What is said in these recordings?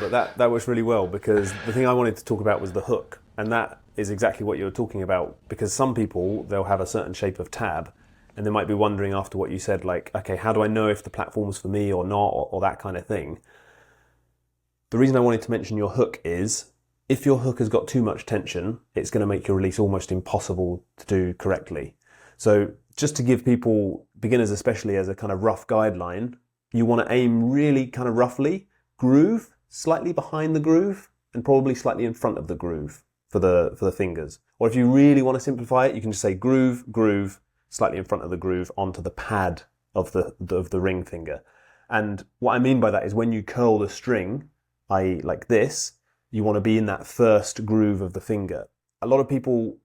but that works really well, because the thing I wanted to talk about was the hook. And that is exactly what you were talking about, because some people, they'll have a certain shape of tab, and they might be wondering after what you said, like, okay, how do I know if the platform's for me or not, or that kind of thing. The reason I wanted to mention your hook is, if your hook has got too much tension, it's going to make your release almost impossible to do correctly. So just to give people, beginners especially, as a kind of rough guideline, you want to aim really kind of roughly, groove, slightly behind the groove, and probably slightly in front of the groove for the fingers. Or if you really want to simplify it, you can just say groove, groove, slightly in front of the groove onto the pad of the ring finger. And what I mean by that is when you curl the string, i.e. like this, you want to be in that first groove of the finger. A lot of people,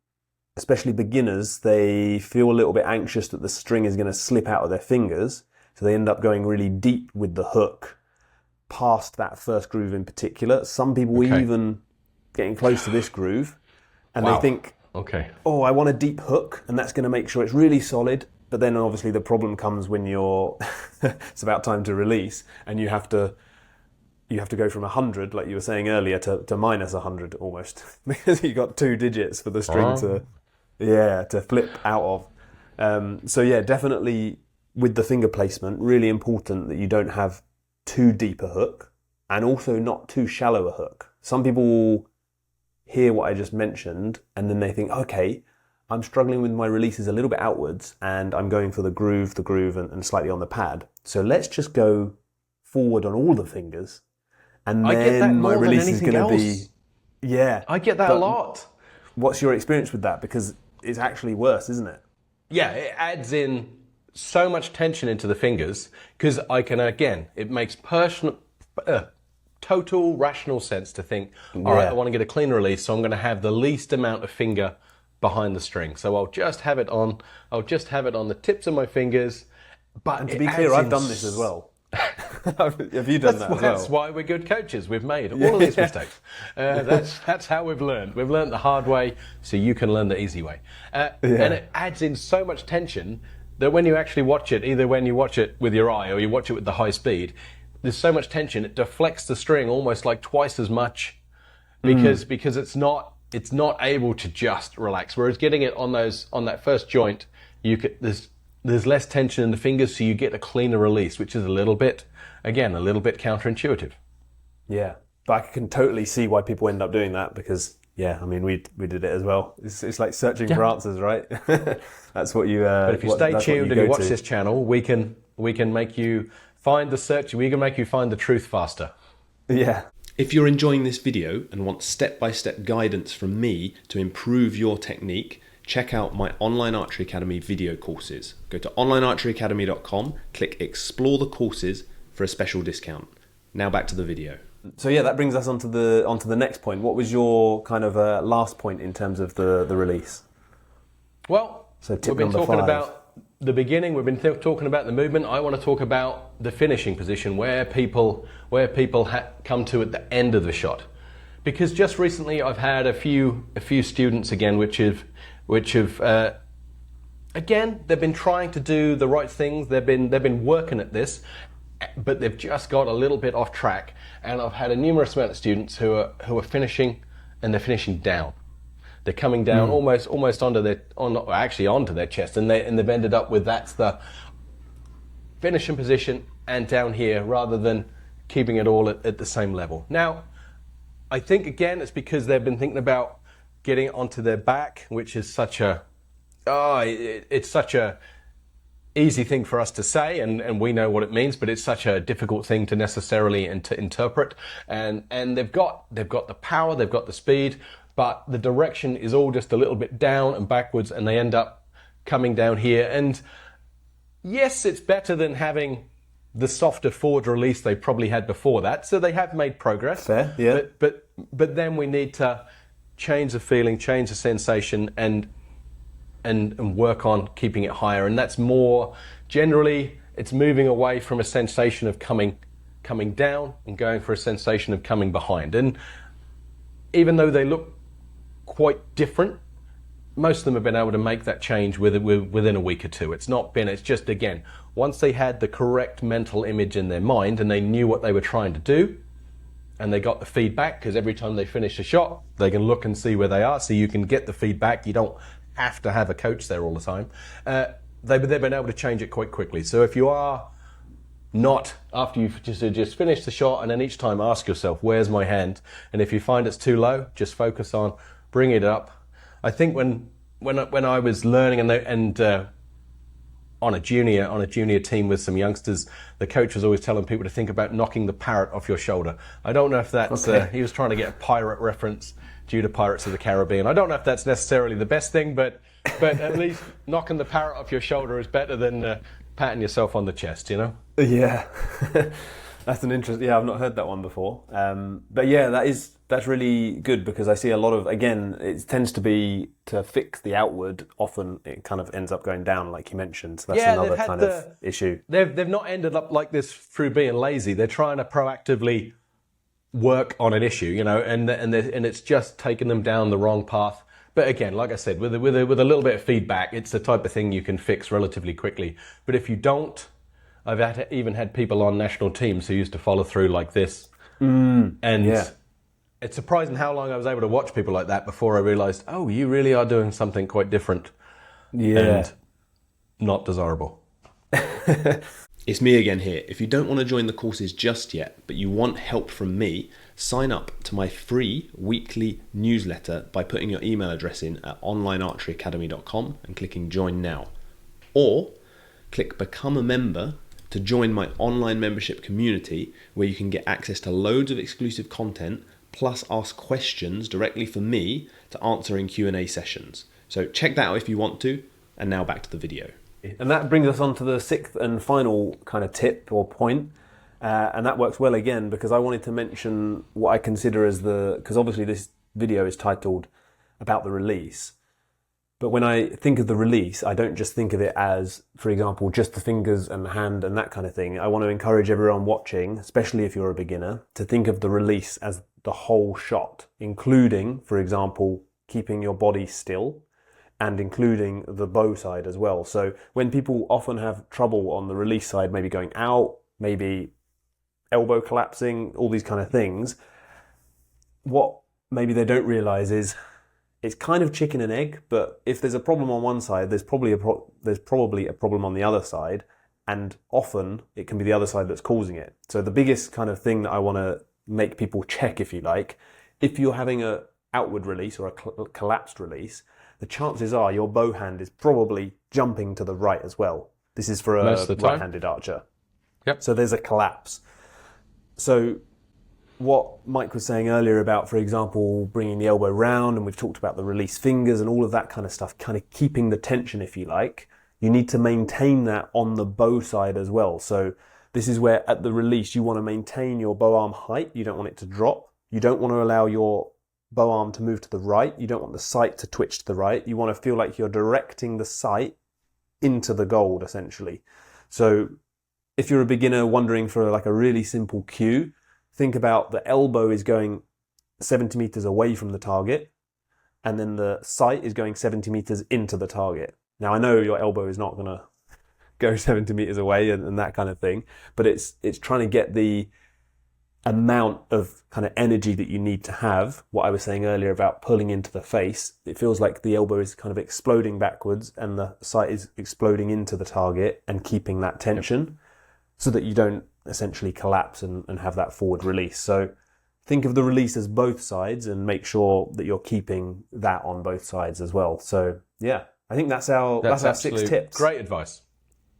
especially beginners, they feel a little bit anxious that the string is going to slip out of their fingers, so they end up going really deep with the hook past that first groove in particular. Some people even getting close to this groove, and they think, oh, I want a deep hook, and that's going to make sure it's really solid. But then obviously the problem comes when you're it's about time to release, and you have to go from 100, like you were saying earlier, to minus 100 almost, because you got 2 digits for the string to flip out of. So yeah, definitely with the finger placement, really important that you don't have too deep a hook, and also not too shallow a hook. Some people will hear what I just mentioned, and then they think, okay, I'm struggling with my releases a little bit outwards, and I'm going for the groove, and slightly on the pad. So let's just go forward on all the fingers, and then my release is going to be... Yeah. I get that a lot. What's your experience with that? Because it's actually worse, isn't it? Yeah, it adds in so much tension into the fingers, because I can, again, it makes total rational sense to think, all right, I want to get a clean release, so I'm going to have the least amount of finger behind the string. So I'll just have it on the tips of my fingers. And to be clear, I've done this as well. Have you done that as well? That's why we're good coaches. We've made all of these mistakes. That's how we've learned. We've learned the hard way, so you can learn the easy way. And it adds in so much tension that when you actually watch it, either when you watch it with your eye or you watch it with the high speed, there's so much tension, it deflects the string almost like twice as much, because it's not able to just relax. Whereas getting it on that first joint, there's less tension in the fingers, so you get a cleaner release, which is a little bit counterintuitive. Yeah, but I can totally see why people end up doing that, because I mean, we did it as well. It's like searching for answers, right? That's what you. But if you stay tuned and you watch this channel, we can make you find the search. We can make you find the truth faster. Yeah. If you're enjoying this video and want step-by-step guidance from me to improve your technique, check out my Online Archery Academy video courses. Go to onlinearcheryacademy.com, click Explore the Courses for a special discount. Now back to the video. So yeah, that brings us onto the next point. What was your kind of last point in terms of the release? Well, we've been talking about the beginning. We've been talking about the movement. I want to talk about the finishing position, where people come to at the end of the shot. Because just recently I've had a few students again, which have again, they've been trying to do the right things. They've been working at this, but they've just got a little bit off track. And I've had a numerous amount of students who are finishing, and they're finishing down. They're coming down almost onto their chest, and they've ended up with that's the finishing position and down here, rather than keeping it all at the same level. Now, I think again it's because they've been thinking about getting onto their back, which is such a easy thing for us to say, and we know what it means, but it's such a difficult thing to necessarily to interpret. And they've got the power, they've got the speed, but the direction is all just a little bit down and backwards, and they end up coming down here. And yes, it's better than having the softer forward release they probably had before that, so they have made progress. Fair, yeah. But then we need to change the feeling, change the sensation, and work on keeping it higher. And that's more generally, it's moving away from a sensation of coming down and going for a sensation of coming behind. And even though they look quite different, most of them have been able to make that change within a week or two. It's just, again, once they had the correct mental image in their mind and they knew what they were trying to do, and they got the feedback, because every time they finish a shot, they can look and see where they are, so you can get the feedback. You don't have to have a coach there all the time. They've been able to change it quite quickly. So if you are not, after you've just finished the shot, and then each time ask yourself, where's my hand? And if you find it's too low, just focus on bringing it up. I think when I was learning and on a junior team with some youngsters, the coach was always telling people to think about knocking the parrot off your shoulder. I don't know if that's, he was trying to get a pirate reference due to Pirates of the Caribbean. I don't know if that's necessarily the best thing, but at least knocking the parrot off your shoulder is better than patting yourself on the chest, you know? Yeah. That's an interesting, I've not heard that one before. But yeah, that's really good, because I see a lot of, again, it tends to be to fix the outward, often it kind of ends up going down, like you mentioned. So that's another kind of issue. They've not ended up like this through being lazy. They're trying to proactively work on an issue, you know, and it's just taken them down the wrong path. But again, like I said, with a little bit of feedback, it's the type of thing you can fix relatively quickly. But if you don't, I've even had people on national teams who used to follow through like this. It's surprising how long I was able to watch people like that before I realized, oh, you really are doing something quite different and not desirable. It's me again here. If you don't want to join the courses just yet, but you want help from me, sign up to my free weekly newsletter by putting your email address in at onlinearcheryacademy.com and clicking join now. Or click become a member to join my online membership community, where you can get access to loads of exclusive content, plus ask questions directly for me to answer in Q&A sessions. So check that out if you want to. And now back to the video. And that brings us on to the sixth and final kind of tip or point. And that works well again, because I wanted to mention what I consider as because obviously this video is titled about the release. But when I think of the release, I don't just think of it as, for example, just the fingers and the hand and that kind of thing. I want to encourage everyone watching, especially if you're a beginner, to think of the release as the whole shot, including, for example, keeping your body still, and including the bow side as well. So when people often have trouble on the release side, maybe going out, maybe elbow collapsing, all these kind of things, what maybe they don't realize is it's kind of chicken and egg, but if there's a problem on one side, there's probably a problem on the other side, and often it can be the other side that's causing it. So the biggest kind of thing that I want to make people check, if you like, if you're having a outward release or a collapsed release, the chances are your bow hand is probably jumping to the right as well. This is for a right-handed archer. Yep. So there's a collapse. So what Mike was saying earlier about, for example, bringing the elbow round, and we've talked about the release fingers and all of that kind of stuff, kind of keeping the tension, if you like, you need to maintain that on the bow side as well. So this is where at the release, you want to maintain your bow arm height. You don't want it to drop. You don't want to allow your bow arm to move to the right. You don't want the sight to twitch to the right. You want to feel like you're directing the sight into the gold, essentially. So if you're a beginner wondering for like a really simple cue, think about the elbow is going 70 meters away from the target, and then the sight is going 70 meters into the target. Now, I know your elbow is not going to go 70 meters away and that kind of thing, but it's trying to get the amount of kind of energy that you need to have. What I was saying earlier about pulling into the face, it feels like the elbow is kind of exploding backwards and the sight is exploding into the target, and keeping that tension so that you don't essentially collapse and have that forward release. So think of the release as both sides, and make sure that you're keeping that on both sides as well. So yeah, I think that's our 6 tips. Great advice.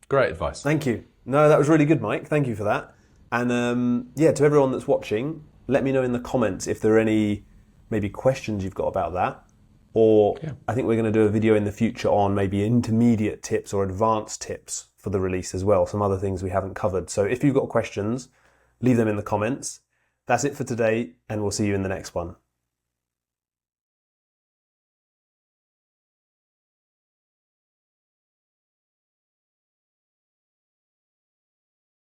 Great advice. Thank you. No, that was really good, Mike. Thank you for that. And to everyone that's watching, let me know in the comments if there are any maybe questions you've got about that. Or I think we're going to do a video in the future on maybe intermediate tips or advanced tips for the release as well. Some other things we haven't covered. So if you've got questions, leave them in the comments. That's it for today, and we'll see you in the next one.